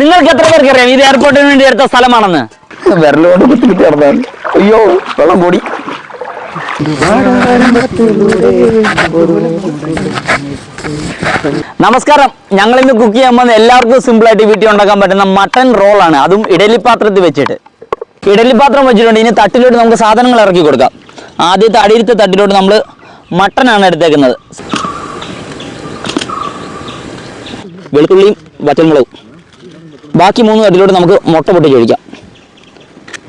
നിങ്ങൾക്ക് എത്ര പേർക്ക് അറിയാം ഇത് എയർപോർട്ടിന് വേണ്ടി എടുത്ത സ്ഥലമാണെന്ന്? വിരലുകൊണ്ട് കുത്തിക്കിട്ട് കിടന്നാൽ അയ്യോ വെള്ളം കൂടി. നമസ്കാരം. ഞങ്ങൾ ഇന്ന് കുക്ക് ചെയ്യാൻ പോകുന്ന എല്ലാവർക്കും സിമ്പിൾ ആയിട്ട് വീട്ടിൽ ഉണ്ടാക്കാൻ പറ്റുന്ന മട്ടൻ റോളാണ്. അതും ഇഡലി പാത്രത്തിൽ വെച്ചിട്ട്. ഇഡലി പാത്രം വെച്ചിട്ടുണ്ട്. ഇനി തട്ടിലോട്ട് നമുക്ക് സാധനങ്ങൾ ഇറക്കി കൊടുക്കാം. ആദ്യത്തെ അടിയിലത്തെ തട്ടിലോട്ട് നമ്മൾ മട്ടനാണ് എടുത്തേക്കുന്നത്. വെളുത്തുള്ളിയും വറ്റൽമുളകും. ബാക്കി 3 തട്ടിലോട്ട് നമുക്ക് മുട്ട പൊട്ടിച്ച് ഒഴിക്കാം.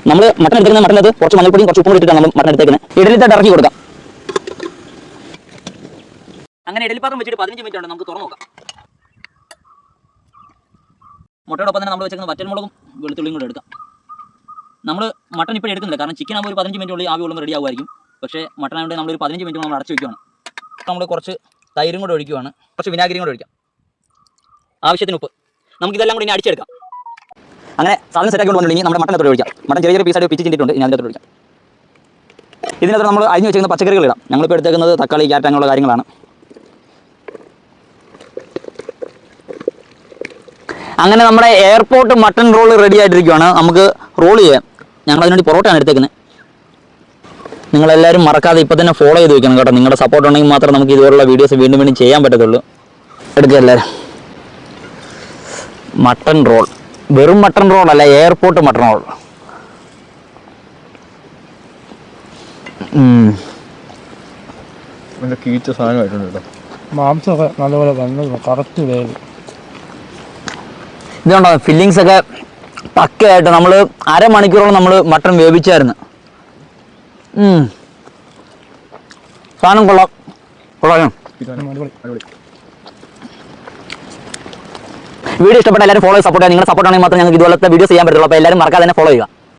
നമ്മൾ മട്ടൻ എടുത്തേക്കുന്ന മട്ടനകത്ത് കുറച്ച് മഞ്ഞൾപ്പൊടിയും കുറച്ച് ഉപ്പും ഇട്ടിട്ടാണ് നമ്മൾ മട്ടൻ എടുത്തേക്കുന്നത്. ഇഡലി തട്ട് ഇറക്കി കൊടുക്കാം. അങ്ങനെ ഇഡലി പാത്രം വെച്ചിട്ട് 15 മിനിറ്റ് ഉണ്ട്. നമുക്ക് തുറന്നു നോക്കാം. മുട്ടയോടൊപ്പം തന്നെ നമ്മൾ വെച്ചേക്കുന്ന വറ്റൽമുളകും വെളുത്തുള്ളിയും കൂടെ എടുക്കാം. നമ്മൾ മട്ടൻ ഇപ്പോൾ എടുക്കുന്നില്ല, കാരണം ചിക്കൻ ആകുമ്പോൾ ഒരു 15 മിനിറ്റുള്ളിൽ ആവി വെള്ളം റെഡി ആകുമായിരിക്കും. പക്ഷേ മട്ടൻ ആയതുകൊണ്ട് നമ്മളൊരു 15 മിനിറ്റ് നമ്മൾ അടച്ചു വയ്ക്കുകയാണ്. നമ്മൾ കുറച്ച് തൈരും കൂടെ ഒഴിക്കുകയാണ്. കുറച്ച് വിനാഗിരിയും കൂടെ ഒഴിക്കാം. ആവശ്യത്തിന് ഉപ്പ്. നമുക്കിതെല്ലാം കൂടി ഇനി അടിച്ചെടുക്കാം. അങ്ങനെ സാധനം സെറ്റാക്കി കൊണ്ട് വന്നിട്ടുണ്ടെങ്കിൽ നമ്മുടെ മട്ടൻ എത്ര ഒഴിക്കാം. മട്ടൻ ചെറിയ ചെറിയ പീസായിട്ട് പിച്ച് ചിന്തിട്ടുണ്ട്. ഇനി അതിൻ്റെ ഒഴിക്കാം. ഇതിനകത്ത് നമ്മൾ അരിഞ്ഞ് വെച്ചിരിക്കുന്ന പച്ചക്കറികൾ ഇടാം. ഞങ്ങളിപ്പോൾ എടുത്തേക്കുന്നത് തക്കാളി, ക്യാരറ്റ് അങ്ങനെയുള്ള കാര്യങ്ങളാണ്. അങ്ങനെ നമ്മുടെ എയർപോർട്ട് മട്ടൻ റോൾ റെഡി ആയിട്ടിരിക്കുകയാണ്. നമുക്ക് റോൾ ചെയ്യാം. ഞങ്ങൾ അതിനുവേണ്ടി പൊറോട്ടയാണ് എടുത്തേക്കുന്നത്. നിങ്ങളെല്ലാവരും മറക്കാതെ ഇപ്പോൾ തന്നെ ഫോളോ ചെയ്ത് വെക്കണം കേട്ടോ. നിങ്ങളുടെ സപ്പോർട്ട് ഉണ്ടെങ്കിൽ മാത്രമേ നമുക്ക് ഇതുപോലുള്ള വീഡിയോസ് വീണ്ടും വീണ്ടും ചെയ്യാൻ പറ്റത്തുള്ളൂ. എടുക്കുക എല്ലാവരും. Mutton roll. വെറും മട്ടൻ റോൾ അല്ല, എയർപോർട്ട് മട്ടൻ റോൾ. കീച്ച സാധനമായിട്ടുണ്ട് കേട്ടോ. മാംസമൊക്കെ നല്ലപോലെ വന്നത് കറക്റ്റ് വേവ്. ഇതുണ്ടോ ഫില്ലിങ്സ് ഒക്കെ പക്കയായിട്ട്. നമ്മൾ അരമണിക്കൂറോളം നമ്മൾ മട്ടൺ വേവിച്ചായിരുന്നു. സാധനം കൊള്ളാം. കൊള്ളാം. വീഡിയോ ഇഷ്ടപ്പെട്ട എല്ലാവരും ഫോളോ സപ്പോർട്ട് ചെയ്യുക. നിങ്ങളുടെ സപ്പോർട്ട് ആണെങ്കിൽ മാത്രമേ ഞങ്ങൾക്ക് ഇതുപോലത്തെ വീഡിയോസ് ചെയ്യാൻ പറ്റുള്ളൂ. അപ്പോൾ എല്ലാവരും മറക്കാതെ തന്നെ ഫോളോ ചെയ്യുക.